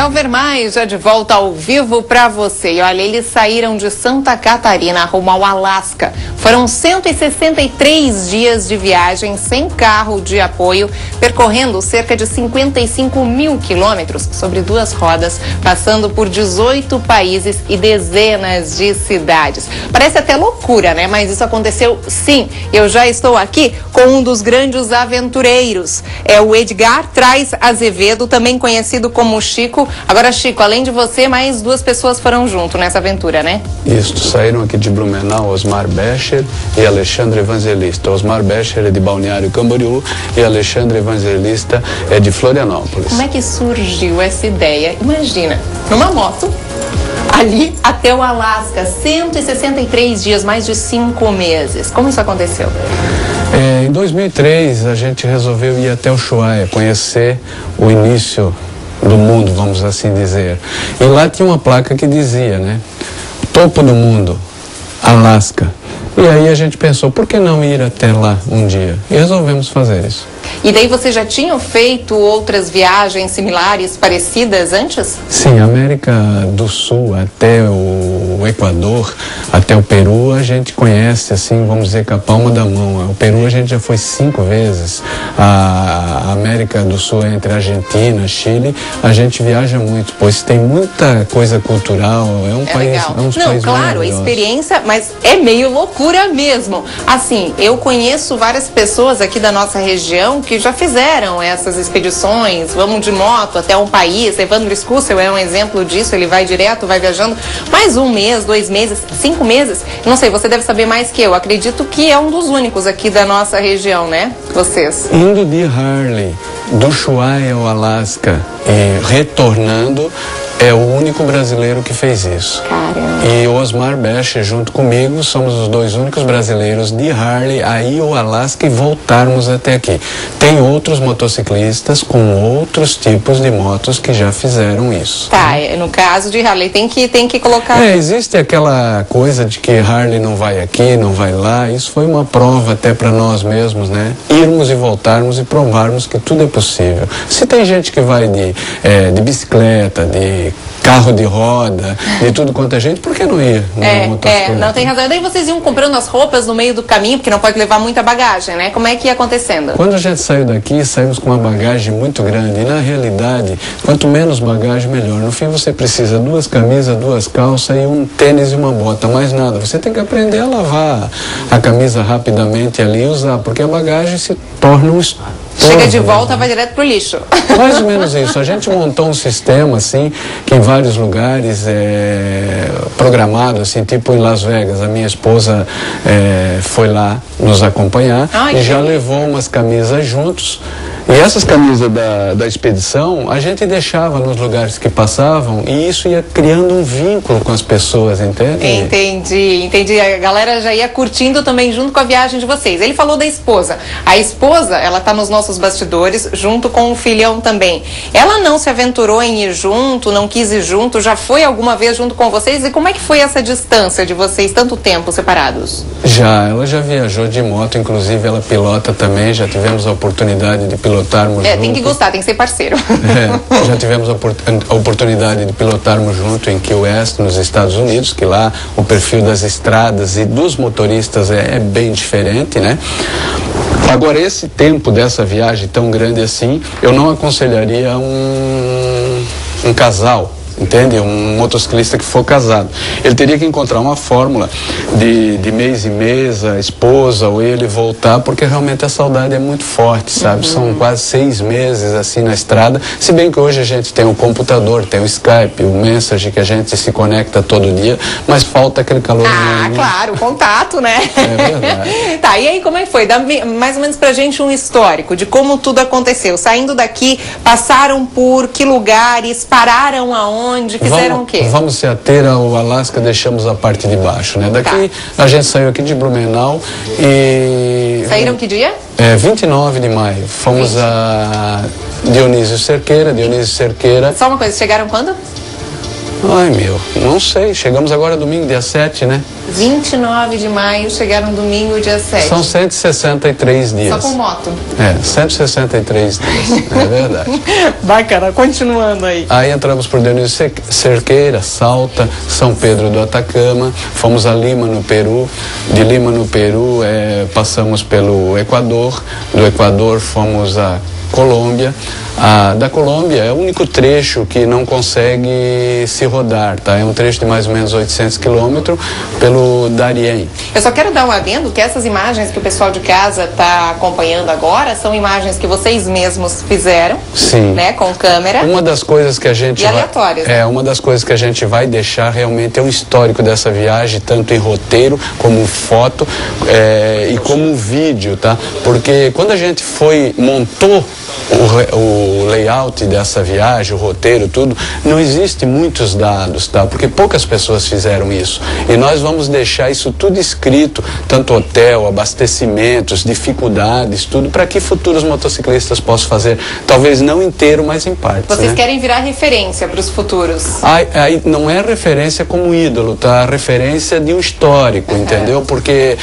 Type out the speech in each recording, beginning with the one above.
Elver Mais, já de volta ao vivo para você. E olha, eles saíram de Santa Catarina rumo ao Alasca. Foram 163 dias de viagem sem carro de apoio, percorrendo cerca de 55 mil quilômetros sobre duas rodas, passando por 18 países e dezenas de cidades. Parece até loucura, né? Mas isso aconteceu sim. Eu já estou aqui com um dos grandes aventureiros. É o Edgar Traz Azevedo, também conhecido como Chico. Agora, Chico, além de você, mais duas pessoas foram junto nessa aventura, né? Isso, saíram aqui de Blumenau Osmar Becher e Alexandre Evangelista. Osmar Becher é de Balneário Camboriú e Alexandre Evangelista é de Florianópolis. Como é que surgiu essa ideia? Imagina, numa moto, ali até o Alasca, 163 dias, mais de 5 meses. Como isso aconteceu? Em 2003, a gente resolveu ir até Ushuaia, conhecer o início do mundo, vamos assim dizer. E lá tinha uma placa que dizia, né? Topo do mundo, Alasca. E aí a gente pensou, por que não ir até lá um dia? E resolvemos fazer isso. E daí vocês já tinham feito outras viagens similares, parecidas antes? Sim, América do Sul até o Equador, até o Peru, a gente conhece, assim, vamos dizer, com a palma da mão. O Peru a gente já foi 5 vezes. A América do Sul, entre Argentina, Chile, a gente viaja muito, pois tem muita coisa cultural, é um país, legal. É um Não, país claro, a experiência, mas é meio loucura mesmo. Assim, eu conheço várias pessoas aqui da nossa região que já fizeram essas expedições, vamos de moto até um país. Evandro Scussel é um exemplo disso, ele vai direto, vai viajando mais 1 mês, 2 meses, 5 meses. Não sei, você deve saber mais que eu. Acredito que é um dos únicos aqui da nossa região, né? Vocês. Indo de Harley, do Ushuaia ao Alasca e retornando, é o único brasileiro que fez isso. Caramba. E o Osmar Becher, junto comigo, somos os 2 únicos brasileiros de Harley a ir ao Alasca e voltarmos até aqui. Tem outros motociclistas com outros tipos de motos que já fizeram isso. Tá, no caso de Harley, tem que colocar... Existe aquela coisa de que Harley não vai aqui, não vai lá. Isso foi uma prova até para nós mesmos, né? Irmos e voltarmos e provarmos que tudo é possível. Se tem gente que vai de bicicleta, de carro de roda, de tudo quanto é gente, por que não ir? Não tem razão. E daí vocês iam comprando as roupas no meio do caminho, porque não pode levar muita bagagem, né? Como é que ia acontecendo? Quando a gente saiu daqui, saímos com uma bagagem muito grande. E na realidade, quanto menos bagagem, melhor. No fim, você precisa 2 camisas, 2 calças e um tênis e uma bota, mais nada. Você tem que aprender a lavar a camisa rapidamente ali e usar, porque a bagagem se torna um chega de volta, vai direto pro lixo. Mais ou menos isso. A gente montou um sistema, assim, que em vários lugares é programado, assim, tipo em Las Vegas. A minha esposa foi lá nos acompanhar e já levou umas camisas juntos. E essas camisas da expedição, a gente deixava nos lugares que passavam e isso ia criando um vínculo com as pessoas, entende? Entendi. A galera já ia curtindo também junto com a viagem de vocês. Ele falou da esposa. A esposa, ela tá nos nossos bastidores, junto com o filhão também. Ela não se aventurou em ir junto, não quis ir junto, já foi alguma vez junto com vocês? E como é que foi essa distância de vocês, tanto tempo separados? Ela já viajou de moto, inclusive ela pilota também, já tivemos a oportunidade de pilotarmos junto. Tem que gostar, tem que ser parceiro. Já tivemos a oportunidade de pilotarmos junto em Key West, nos Estados Unidos, que lá o perfil das estradas e dos motoristas é bem diferente, né? Agora, esse tempo dessa viagem tão grande assim, eu não aconselharia um casal, entende? Um motociclista que for casado. Ele teria que encontrar uma fórmula de mês em mês, a esposa ou ele voltar, porque realmente a saudade é muito forte, sabe? São quase 6 meses assim na estrada, se bem que hoje a gente tem o computador, tem o Skype, o Messenger, que a gente se conecta todo dia, mas falta aquele calor. Claro, o contato, né? É verdade. Tá, e aí como é que foi? Dá mais ou menos pra gente um histórico de como tudo aconteceu. Saindo daqui, passaram por que lugares, pararam aonde, fizeram o quê? Vamos se ater ao Alasca, deixamos a parte de baixo, né? Daqui a gente saiu aqui de Blumenau e... Saíram que dia? 29 de maio. Fomos a Dionísio Cerqueira. Só uma coisa, chegaram quando? Ai, não sei. Chegamos agora domingo, dia 7, né? 29 de maio, chegaram domingo, dia 7. São 163 dias. Só com moto. 163 dias, é verdade. Bacana, continuando aí. Aí entramos por Dionísio Cerqueira, Salta, São Pedro do Atacama, fomos a Lima, no Peru. De Lima, no Peru, passamos pelo Equador. Do Equador fomos a Colômbia. Da Colômbia é o único trecho que não consegue se rodar, tá? É um trecho de mais ou menos 800 quilômetros pelo Darién. Eu só quero dar um adendo que essas imagens que o pessoal de casa está acompanhando agora são imagens que vocês mesmos fizeram, sim, né, com câmera. Uma das coisas que a gente aleatórias, né? Uma das coisas que a gente vai deixar realmente é um histórico dessa viagem, tanto em roteiro como foto e como vídeo, tá? Porque quando a gente montou o layout dessa viagem, o roteiro, tudo, não existe muitos dados, tá? Porque poucas pessoas fizeram isso. E nós vamos deixar isso tudo escrito, tanto hotel, abastecimentos, dificuldades, tudo, para que futuros motociclistas possam fazer, talvez não inteiro, mas em partes. Vocês querem virar referência para os futuros? Aí não é referência como ídolo, tá? Referência de um histórico, entendeu? Porque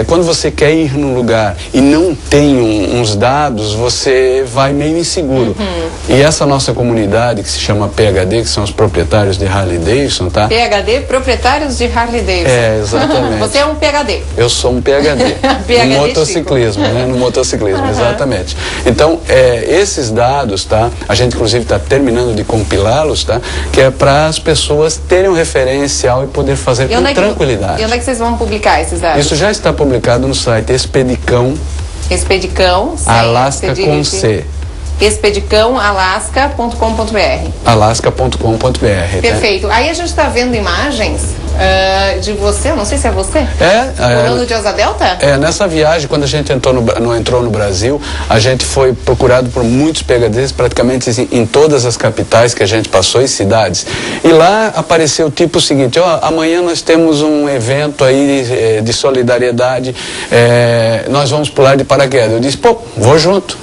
quando você quer ir num lugar e não tem uns dados, você vai meio inseguro. E essa nossa comunidade, que se chama PHD, que são os proprietários de Harley Davidson, tá? PHD, proprietários de Harley Davidson. Exatamente. Você é um PHD. Eu sou um PHD. PHD no motociclismo, né? No motociclismo, exatamente. Então, esses dados, tá? A gente, inclusive, está terminando de compilá-los, tá? Que é para as pessoas terem um referencial e poder fazer com tranquilidade. E onde é que vocês vão publicar esses dados? Isso já está publicado no site Expedicão. Expedicão, Alaska com C. expedicãoalaska.com.br. Alaska.com.br. Perfeito. Aí a gente está vendo imagens de você, não sei se é você, pulando de Asa Delta? Nessa viagem, quando a gente entrou no Brasil, a gente foi procurado por muitos PHDs, praticamente em todas as capitais que a gente passou e cidades. E lá apareceu tipo o seguinte: amanhã nós temos um evento aí de solidariedade, nós vamos pular de paraquedas. Eu disse, vou junto.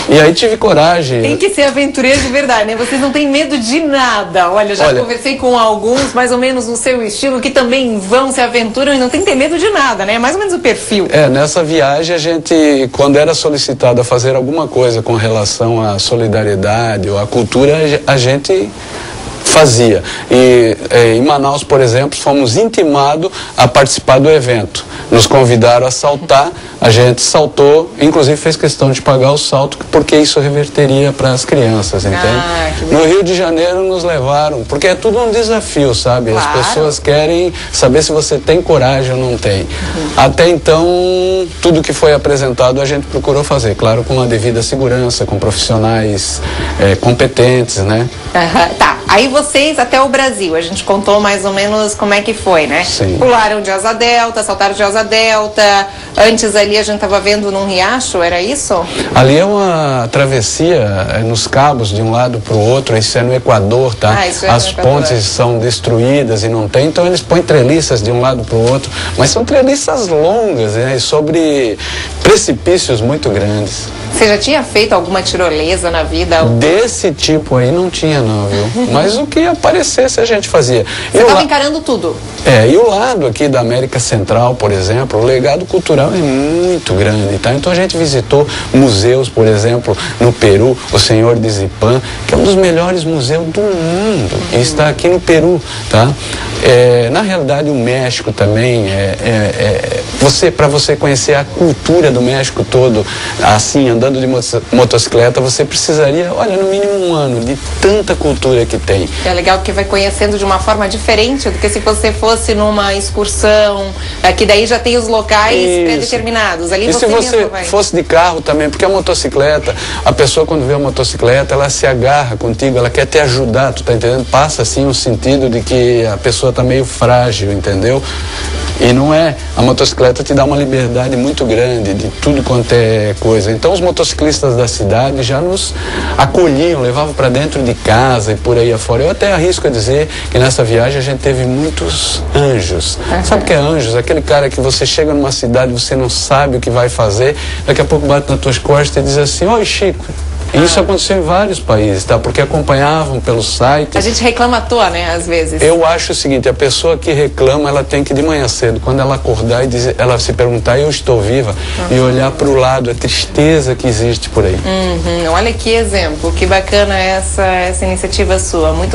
E aí tive coragem. Tem que ser aventureiro de verdade, né? Vocês não têm medo de nada. Olha, já conversei com alguns, mais ou menos no seu estilo, que também vão, se aventuram e não tem que ter medo de nada, né? Mais ou menos o perfil. Nessa viagem a gente, quando era solicitado a fazer alguma coisa com relação à solidariedade ou à cultura, a gente fazia. E em Manaus, por exemplo, fomos intimados a participar do evento. Nos convidaram a saltar, a gente saltou, inclusive fez questão de pagar o salto, porque isso reverteria para as crianças, entende? No Rio de Janeiro nos levaram, porque é tudo um desafio, sabe? Claro. As pessoas querem saber se você tem coragem ou não tem. Até então, tudo que foi apresentado a gente procurou fazer, claro, com a devida segurança, com profissionais competentes, né? Tá. Aí vocês até o Brasil, a gente contou mais ou menos como é que foi, né? Sim. Pularam de Asa Delta, saltaram de Asa Delta. Antes ali a gente estava vendo num riacho, era isso? Ali é uma travessia nos cabos de um lado para o outro, isso é no Equador, tá? As pontes são destruídas e não tem, então eles põem treliças de um lado para o outro, mas são treliças longas, né? Sobre precipícios muito grandes. Você já tinha feito alguma tirolesa na vida? Desse tipo aí não tinha não, viu? Mas o que aparecesse a gente fazia. Você estava encarando tudo? E o lado aqui da América Central, por exemplo, o legado cultural é muito grande, tá? Então a gente visitou museus, por exemplo, no Peru, o Senhor de Zipán, que é um dos melhores museus do mundo, e está aqui no Peru, tá? Na realidade, o México também, para você conhecer a cultura do México todo, assim, andando de motocicleta, você precisaria, olha, no mínimo um ano de tanta cultura que tem. É legal porque vai conhecendo de uma forma diferente do que se você fosse numa excursão, que daí já tem os locais pré-determinados. Ali e se você fosse de carro também, porque a motocicleta, a pessoa quando vê a motocicleta, ela se agarra contigo, ela quer te ajudar, tu tá entendendo? Passa assim um sentido de que a pessoa tá meio frágil, entendeu? E não é. A motocicleta te dá uma liberdade muito grande de tudo quanto é coisa. Então os motociclistas da cidade já nos acolhiam, levavam para dentro de casa e por aí afora. Eu até arrisco a dizer que nessa viagem a gente teve muitos anjos. Sabe o que é anjos? Aquele cara que você chega numa cidade, você não sabe o que vai fazer, daqui a pouco bate nas tuas costas e diz assim: oi, Chico. E isso aconteceu em vários países, tá? Porque acompanhavam pelo site. A gente reclama à toa, né, às vezes. Eu acho o seguinte, a pessoa que reclama, ela tem que de manhã cedo, quando ela acordar e dizer, ela se perguntar, eu estou viva, e olhar para o lado, a tristeza que existe por aí. Olha que exemplo, que bacana essa iniciativa sua. Muito